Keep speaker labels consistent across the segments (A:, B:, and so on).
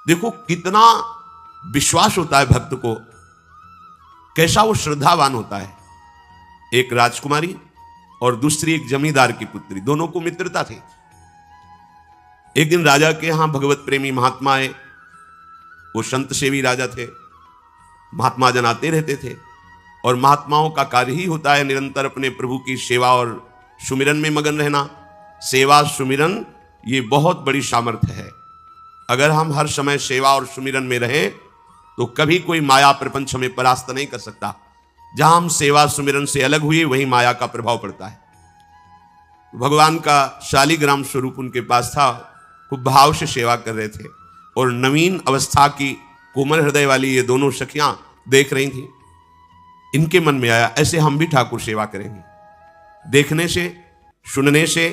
A: देखो कितना विश्वास होता है भक्त को, कैसा वो श्रद्धावान होता है। एक राजकुमारी और दूसरी एक जमींदार की पुत्री, दोनों को मित्रता थी। एक दिन राजा के यहां भगवत प्रेमी महात्मा आए। वो संत सेवी राजा थे, महात्मा जन आते रहते थे और महात्माओं का कार्य ही होता है निरंतर अपने प्रभु की सेवा और सुमिरन में मगन रहना। सेवा सुमिरन ये बहुत बड़ी सामर्थ्य है। अगर हम हर समय सेवा और सुमिरन में रहें तो कभी कोई माया प्रपंच हमें परास्त नहीं कर सकता। जहां हम सेवा सुमिरन से अलग हुए वहीं माया का प्रभाव पड़ता है। भगवान का शालिग्राम स्वरूप उनके पास था, खूब भाव से सेवा कर रहे थे और नवीन अवस्था की कोमल हृदय वाली ये दोनों सखियां देख रही थी। इनके मन में आया ऐसे हम भी ठाकुर सेवा करेंगे। देखने से सुनने से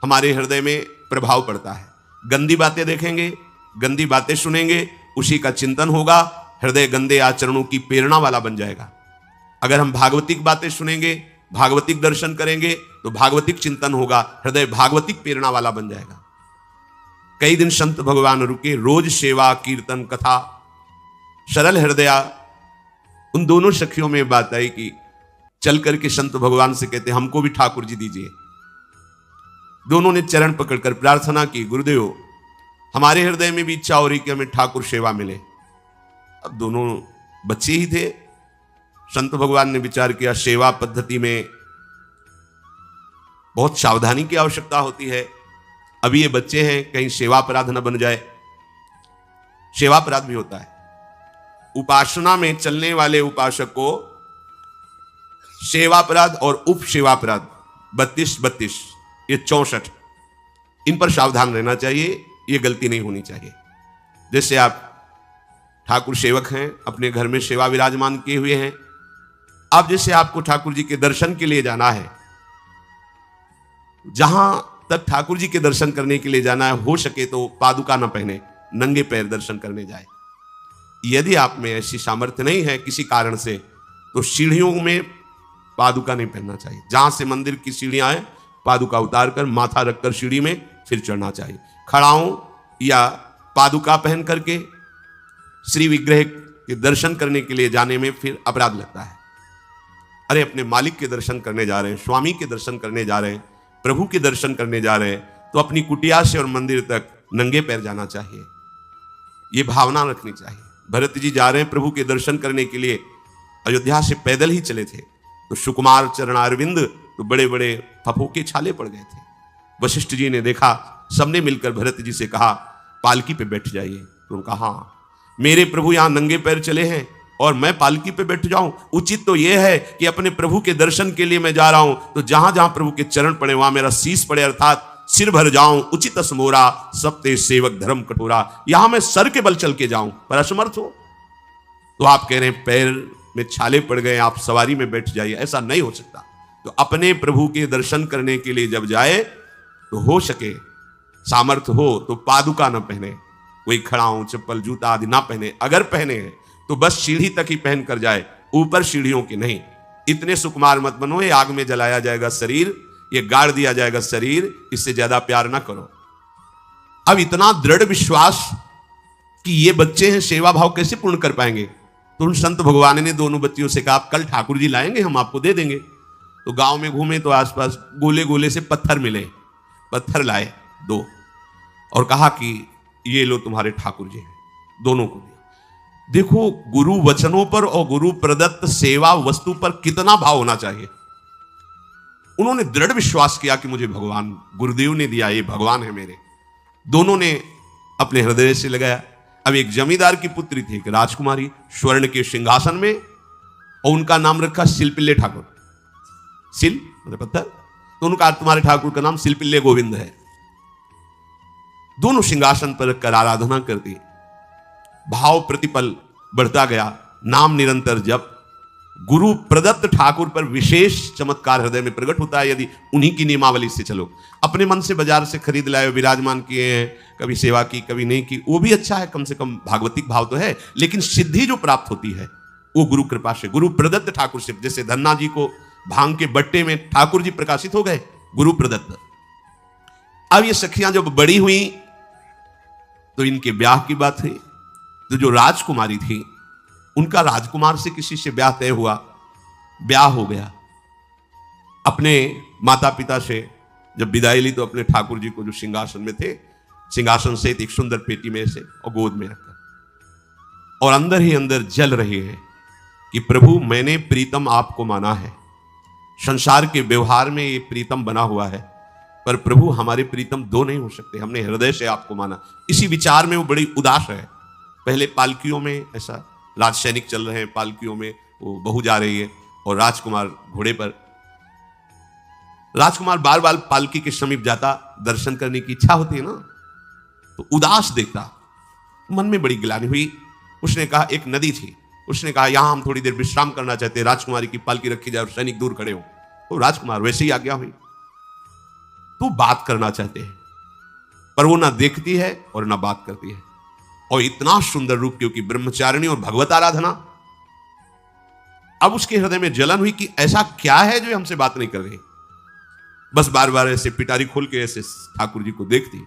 A: हमारे हृदय में प्रभाव पड़ता है। गंदी बातें देखेंगे, गंदी बातें सुनेंगे, उसी का चिंतन होगा, हृदय गंदे आचरणों की प्रेरणा वाला बन जाएगा। अगर हम भागवतिक बातें सुनेंगे, भागवतिक दर्शन करेंगे तो भागवतिक चिंतन होगा, हृदय भागवतिक प्रेरणा वाला बन जाएगा। कई दिन संत भगवान रुके, रोज सेवा कीर्तन कथा, सरल हृदया। उन दोनों सखियों में बात आई कि चल करके संत भगवान से कहते हमको भी ठाकुर जी दीजिए। दोनों ने चरण पकड़कर प्रार्थना की, गुरुदेव हमारे हृदय में भी इच्छा हो रही कि हमें ठाकुर सेवा मिले। अब दोनों बच्चे ही थे। संत भगवान ने विचार किया सेवा पद्धति में बहुत सावधानी की आवश्यकता होती है। अभी ये बच्चे हैं, कहीं सेवापराध न बन जाए। सेवापराध भी होता है। उपासना में चलने वाले उपासक को सेवापराध और उप सेवापराध 32 ये 64, इन पर सावधान रहना चाहिए। ये गलती नहीं होनी चाहिए। जैसे आप ठाकुर सेवक हैं, अपने घर में सेवा विराजमान किए हुए हैं। अब जैसे आपको ठाकुर जी के दर्शन के लिए जाना है, जहां तक ठाकुर जी के दर्शन करने के लिए जाना है, हो सके तो पादुका न पहने, नंगे पैर दर्शन करने जाए। यदि आप में ऐसी सामर्थ्य नहीं है किसी कारण से, तो सीढ़ियों में पादुका नहीं पहनना चाहिए। जहां से मंदिर की सीढ़ियां हैं, पादुका उतार कर माथा रखकर सीढ़ी में फिर चढ़ना चाहिए। खड़ाओं या पादुका पहन करके श्री विग्रह के दर्शन करने के लिए जाने में फिर अपराध लगता है। अरे अपने मालिक के दर्शन करने जा रहे हैं, स्वामी के दर्शन करने जा रहे हैं, प्रभु के दर्शन करने जा रहे हैं, तो अपनी कुटिया से और मंदिर तक नंगे पैर जाना चाहिए। ये भावना रखनी चाहिए। भरत जी जा रहे हैं प्रभु के दर्शन करने के लिए, अयोध्या से पैदल ही चले थे, तो सुकुमार चरणारविंद तो बड़े बड़े फफों के छाले पड़ गए थे। वशिष्ठ जी ने देखा, सबने मिलकर भरत जी से कहा पालकी पे बैठ जाइए। तो उन्होंने कहा हाँ, मेरे प्रभु यहां नंगे पैर चले हैं और मैं पालकी पे बैठ जाऊं? उचित तो यह है कि अपने प्रभु के दर्शन के लिए मैं जा रहा हूं, तो जहां जहां प्रभु के चरण पड़े वहां मेरा शीश पड़े, अर्थात सिर भर जाऊं। उचित असमोरा सप्ते सेवक धर्म कठोरा, यहां मैं सर के बल चल के जाऊं पर असमर्थ हो। तो आप कह रहे हैं पैर में छाले पड़ गए, आप सवारी में बैठ जाइए, ऐसा नहीं हो सकता। तो अपने प्रभु के दर्शन करने के लिए जब जाए तो हो सके, सामर्थ्य हो तो पादुका न पहने, कोई खड़ाऊं चप्पल जूता आदि ना पहने। अगर पहने हैं तो बस सीढ़ी तक ही पहन कर जाए, ऊपर सीढ़ियों की नहीं। इतने सुकुमार मत बनो, ये आग में जलाया जाएगा शरीर, ये गाड़ दिया जाएगा शरीर, इससे ज्यादा प्यार ना करो। अब इतना दृढ़ विश्वास कि ये बच्चे हैं, सेवा भाव कैसे पूर्ण कर पाएंगे? तो उन संत भगवान ने दोनों बच्चियों से कहा कल ठाकुर जी लाएंगे, हम आपको दे देंगे। तो गांव में घूमे तो आसपास गोले गोले से पत्थर मिले, पत्थर लाए 2 और कहा कि ये लो तुम्हारे ठाकुर जी हैं। दोनों को दिया। देखो गुरु वचनों पर और गुरु प्रदत्त सेवा वस्तु पर कितना भाव होना चाहिए। उन्होंने दृढ़ विश्वास किया कि मुझे भगवान गुरुदेव ने दिया, ये भगवान है मेरे। दोनों ने अपने हृदय से लगाया। अब एक जमींदार की पुत्री थी, एक राजकुमारी, स्वर्ण के सिंहासन में, और उनका नाम रखा शिलपिल्ले ठाकुर। शिल मतलब पत्थर, तो उनका तुम्हारे ठाकुर का नाम शिलपिल्ले गोविंद है। दोनों सिंहासन पर रखकर आराधना करती, भाव प्रतिपल बढ़ता गया, नाम निरंतर जप। गुरु प्रदत्त ठाकुर पर विशेष चमत्कार हृदय में प्रकट होता है यदि उन्हीं की नियमावली से चलो। अपने मन से बाजार से खरीद लाए, विराजमान किए हैं, कभी सेवा की कभी नहीं की, वो भी अच्छा है, कम से कम भागवतिक भाव तो है। लेकिन सिद्धि जो प्राप्त होती है वो गुरु कृपा से, गुरु प्रदत्त ठाकुर से। जैसे धन्ना जी को भांग के बट्टे में ठाकुर जी प्रकाशित हो गए, गुरु प्रदत्त। अब ये सखियां जब बड़ी हुई तो इनके ब्याह की बात हुई। तो जो राजकुमारी थी उनका राजकुमार से किसी से ब्याह तय हुआ, ब्याह हो गया। अपने माता पिता से जब विदाई ली तो अपने ठाकुर जी को जो सिंहासन में थे, सिंहासन से एक सुंदर पेटी में से और गोद में रखकर, और अंदर ही अंदर जल रही है कि प्रभु मैंने प्रीतम आपको माना है, संसार के व्यवहार में ये प्रीतम बना हुआ है, पर प्रभु हमारे प्रीतम दो नहीं हो सकते, हमने हृदय से आपको माना। इसी विचार में वो बड़ी उदास है। पहले पालकियों में ऐसा राज सैनिक चल रहे हैं, पालकियों में वो बहू जा रही है और राजकुमार घोड़े पर। राजकुमार बार बार पालकी के समीप जाता, दर्शन करने की इच्छा होती है ना, तो उदास देखता, मन में बड़ी गिलानी हुई। उसने कहा, एक नदी थी, उसने कहा यहां हम थोड़ी देर विश्राम करना चाहते हैं, राजकुमारी की पालकी रखी जाए और सैनिक दूर खड़े हो। तो राजकुमार वैसे ही आज्ञा हुई। तो बात करना चाहते हैं, पर वो ना देखती है और ना बात करती है, और इतना सुंदर रूप, क्योंकि ब्रह्मचारिणी और भगवत आराधना। अब उसके हृदय में जलन हुई कि ऐसा क्या है जो हमसे बात नहीं कर रही। बस बार बार ऐसे पिटारी खोल के ऐसे ठाकुर जी को देखती।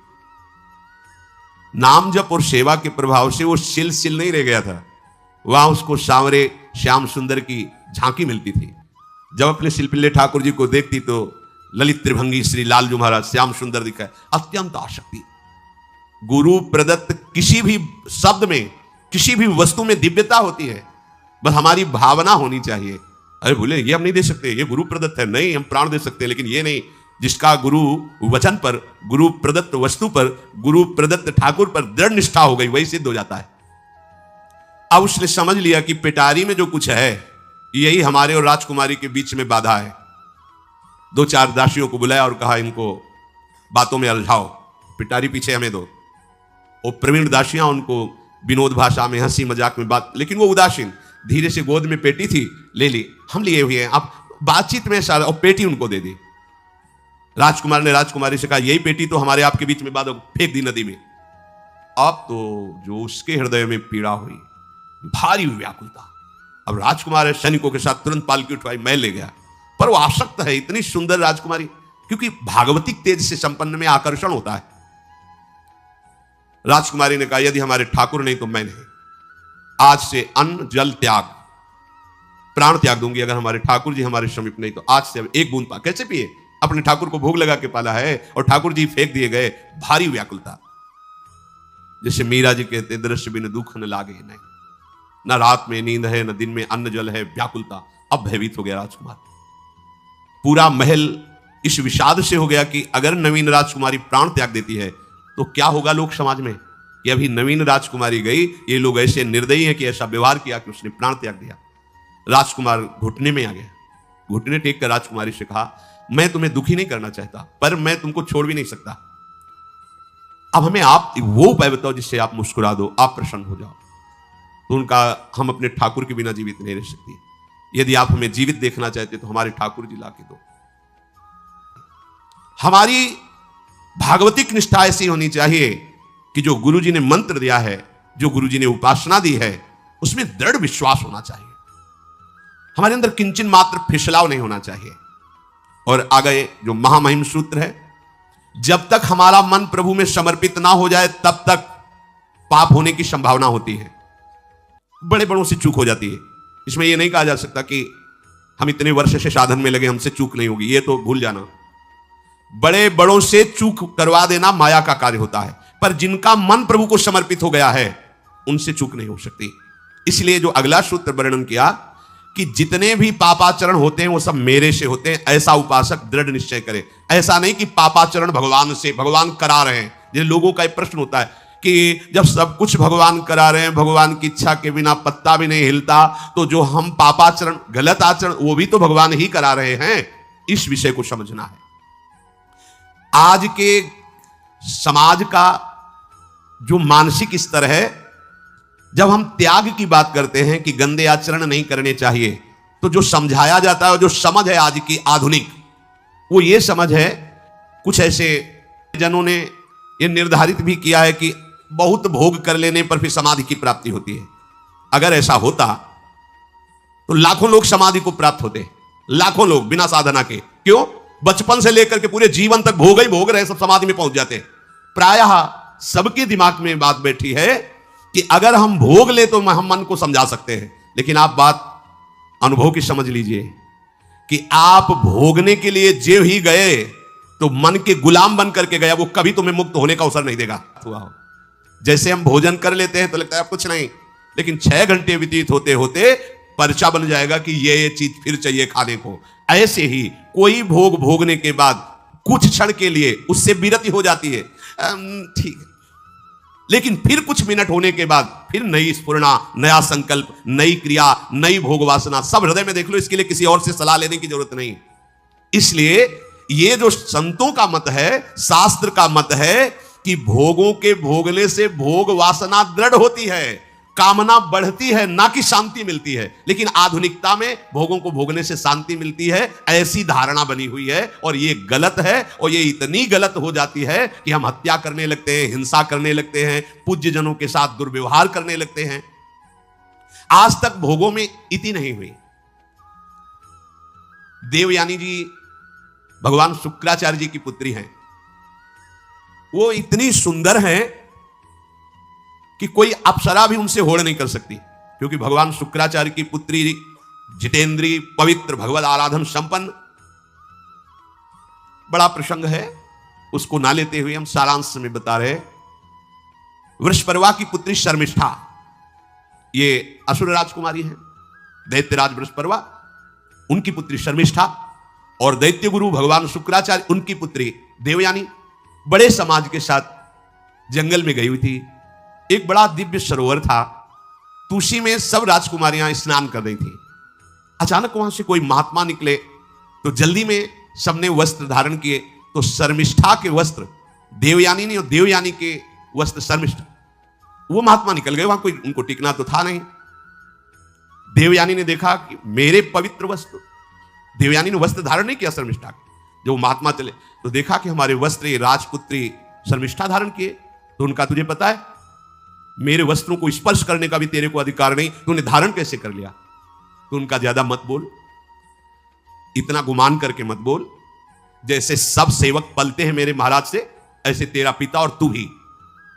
A: नाम जप और सेवा के प्रभाव से वो सिल नहीं रह गया था, वहां उसको सांवरे श्याम सुंदर की झांकी मिलती थी। जब अपने शिल्पिल्ले ठाकुर जी को देखती तो ललित त्रिभंगी श्री लालजू महाराज श्याम सुंदर दिखाए, अत्यंत आसक्ति। गुरु प्रदत्त किसी भी शब्द में, किसी भी वस्तु में दिव्यता होती है, बस हमारी भावना होनी चाहिए। अरे बोले ये हम नहीं दे सकते, ये गुरु प्रदत्त है, नहीं हम प्राण दे सकते, लेकिन ये नहीं। जिसका गुरु वचन पर, गुरु प्रदत्त वस्तु पर, गुरु प्रदत्त ठाकुर पर दृढ़ निष्ठा हो गई, वही सिद्ध हो जाता है। अब उसने समझ लिया कि पिटारी में जो कुछ है यही हमारे और राजकुमारी के बीच में बाधा है। दो चार दासियों को बुलाया और कहा इनको बातों में उलझाओ, पिटारी पीछे हमें दो। और प्रवीण दासियां उनको विनोद भाषा में, हंसी मजाक में बात, लेकिन वो उदासीन। धीरे से गोद में पेटी थी, ले ली, हम लिए हुए हैं, आप बातचीत में सारा, और पेटी उनको दे दी। राजकुमार ने राजकुमारी से कहा यही पेटी तो हमारे आपके बीच में बात, फेंक दी नदी में। अब तो जो उसके हृदय में पीड़ा हुई, भारी व्याकुलता। अब राजकुमार सैनिकों के साथ तुरंत पालकी उठवाई, मैं ले गया, पर वो आसक्त है, इतनी सुंदर राजकुमारी, क्योंकि भागवतिक तेज से संपन्न में आकर्षण होता है। राजकुमारी ने कहा यदि हमारे ठाकुर नहीं तो मैं नहीं, आज से अन्न जल त्याग, प्राण त्याग दूंगी अगर हमारे ठाकुर जी हमारे समीप नहीं तो। आज से एक बूंद पा, कैसे पिए, अपने ठाकुर को भोग लगा के पाला है और ठाकुर जी फेंक दिए गए। भारी व्याकुलता, जैसे मीरा जी कहते दृश्य बिन दुख न लागे नहीं, न रात में नींद है न दिन में अन्न जल है, व्याकुलता। अब भयभीत हो गया राजकुमार। पूरा महल इस विषाद से हो गया कि अगर नवीन राजकुमारी प्राण त्याग देती है तो क्या होगा लोक समाज में, कि अभी नवीन राजकुमारी गई, ये लोग ऐसे निर्दयी हैं कि ऐसा व्यवहार किया कि उसने प्राण त्याग दिया। राजकुमार घुटने में आ गया, घुटने टेक कर राजकुमारी से कहा मैं तुम्हें दुखी नहीं करना चाहता, पर मैं तुमको छोड़ भी नहीं सकता। अब हमें आप वो उपाय बताओ जिससे आप मुस्कुरा दो, आप प्रसन्न हो जाओ। तो उनका, हम अपने ठाकुर के बिना जीवित नहीं रह सकती, यदि आप हमें जीवित देखना चाहते तो हमारे ठाकुर जी ला के दो। हमारी भागवतिक निष्ठा ऐसी होनी चाहिए कि जो गुरु जी ने मंत्र दिया है, जो गुरु जी ने उपासना दी है, उसमें दृढ़ विश्वास होना चाहिए। हमारे अंदर किंचन मात्र फिसलाव नहीं होना चाहिए। और आगे जो महामहिम सूत्र है, जब तक हमारा मन प्रभु में समर्पित ना हो जाए तब तक पाप होने की संभावना होती है, बड़े बड़ों से चूक हो जाती है। इसमें यह नहीं कहा जा सकता कि हम इतने वर्ष से साधन में लगे हमसे चूक नहीं होगी, ये तो भूल जाना। बड़े बड़ों से चूक करवा देना माया का कार्य होता है, पर जिनका मन प्रभु को समर्पित हो गया है उनसे चूक नहीं हो सकती। इसलिए जो अगला सूत्र वर्णन किया कि जितने भी पापाचरण होते हैं वो सब मेरे से होते हैं, ऐसा उपासक दृढ़ निश्चय करे। ऐसा नहीं कि पापाचरण भगवान से, भगवान करा रहे हैं। जैसे लोगों का एक प्रश्न होता है कि जब सब कुछ भगवान करा रहे हैं, भगवान की इच्छा के बिना पत्ता भी नहीं हिलता, तो जो हम पापाचरण, गलत आचरण, वो भी तो भगवान ही करा रहे हैं। इस विषय को समझना है। आज के समाज का जो मानसिक स्तर है, जब हम त्याग की बात करते हैं कि गंदे आचरण नहीं करने चाहिए, तो जो समझाया जाता है, जो समझ है आज की आधुनिक, वो ये समझ है, कुछ ऐसे जनों ने ये निर्धारित भी किया है कि बहुत भोग कर लेने पर फिर समाधि की प्राप्ति होती है। अगर ऐसा होता तो लाखों लोग समाधि को प्राप्त होते, लाखों लोग बिना साधना के। क्यों? बचपन से लेकर के पूरे जीवन तक भोग ही भोग रहे, सब समाधि में पहुंच जाते। प्रायः सबके दिमाग में बात बैठी है कि अगर हम भोग ले तो हम मन को समझा सकते हैं, लेकिन आप बात अनुभव की समझ लीजिए कि आप भोगने के लिए जो ही गए तो मन के गुलाम बन करके गया, वो कभी तुम्हें मुक्त होने का अवसर नहीं देगा। जैसे हम भोजन कर लेते हैं तो लगता है अब कुछ नहीं, लेकिन 6 घंटे व्यतीत होते होते पर्चा बन जाएगा कि ये चीज फिर चाहिए खाने को। ऐसे ही कोई भोग भोगने के बाद कुछ क्षण के लिए उससे विरति हो जाती है, ठीक है, लेकिन फिर कुछ मिनट होने के बाद फिर नई स्फुरणा, नया संकल्प, नई क्रिया, नई भोग वासना सब हृदय में देख लो। इसके लिए किसी और से सलाह लेने की जरूरत नहीं। इसलिए ये जो संतों का मत है, शास्त्र का मत है कि भोगों के भोगने से भोग वासना दृढ़ होती है, कामना बढ़ती है, ना कि शांति मिलती है। लेकिन आधुनिकता में भोगों को भोगने से शांति मिलती है, ऐसी धारणा बनी हुई है, और ये गलत है। और ये इतनी गलत हो जाती है कि हम हत्या करने लगते हैं, हिंसा करने लगते हैं, पूज्य जनों के साथ दुर्व्यवहार करने लगते हैं। आज तक भोगों में इति नहीं हुई। देवयानी जी भगवान शुक्राचार्य जी की पुत्री हैं। वो इतनी सुंदर हैं कि कोई अप्सरा भी उनसे होड़ नहीं कर सकती, क्योंकि भगवान शुक्राचार्य की पुत्री जितेंद्री, पवित्र, भगवत आराधन संपन्न। बड़ा प्रसंग है, उसको ना लेते हुए हम सारांश में बता रहे। वृषपर्वा की पुत्री शर्मिष्ठा, ये असुर राजकुमारी है, दैत्यराज वृषपर्वा उनकी पुत्री शर्मिष्ठा, और दैत्य गुरु भगवान शुक्राचार्य उनकी पुत्री देवयानी बड़े समाज के साथ जंगल में गई हुई थी। एक बड़ा दिव्य सरोवर था, तुलसी में सब राजकुमारियां स्नान कर रही थी। अचानक वहां से कोई महात्मा निकले तो जल्दी में सबने वस्त्र धारण किए, तो शर्मिष्ठा के वस्त्र देवयानी ने और देवयानी के वस्त्र शर्मिष्ठा, वो महात्मा निकल गए। वहां कोई उनको टिकना तो था नहीं। देवयानी ने देखा कि मेरे पवित्र वस्त्र, देवयानी ने वस्त्र धारण नहीं किया शर्मिष्ठा के, जो महात्मा चले तो देखा कि हमारे वस्त्र राजपुत्री शर्मिष्ठा धारण किए। तो उनका तुझे पता है मेरे वस्त्रों को स्पर्श करने का भी तेरे को अधिकार नहीं, तूने धारण कैसे कर लिया? तो उनका ज्यादा मत बोल, इतना गुमान करके मत बोल। जैसे सब सेवक पलते हैं मेरे महाराज से, ऐसे तेरा पिता और तू भी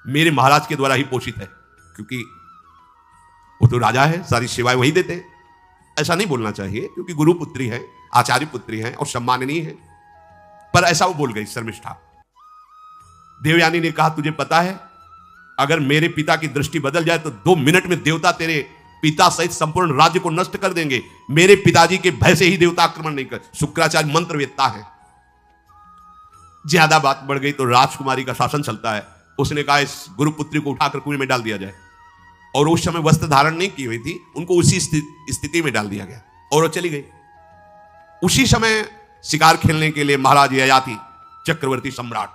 A: मेरे महाराज के द्वारा ही पोषित है, क्योंकि वो तो राजा है, सारी सेवाएं वही देते हैं। ऐसा नहीं बोलना चाहिए, क्योंकि गुरु पुत्री है, आचार्य पुत्री है और सम्माननीय है। पर ऐसा वो बोल गई शर्मिष्ठा। देवयानी ने कहा तुझे पता है अगर मेरे पिता की दृष्टि बदल जाए तो 2 मिनट में देवता तेरे पिता सहित संपूर्ण राज्य को नष्ट कर देंगे। मेरे पिताजी के भय से ही देवता आक्रमण नहीं कर। शुक्राचार्य मंत्रवेत्ता है। ज्यादा बात बढ़ गई तो राजकुमारी का शासन चलता है। उसने कहा इस गुरुपुत्री को उठाकर कुएं में डाल दिया जाए, और उस समय वस्त्र धारण नहीं की हुई थी, उनको उसी स्थिति में डाल दिया गया और वो चली गई। उसी समय शिकार खेलने के लिए महाराज ययाति चक्रवर्ती सम्राट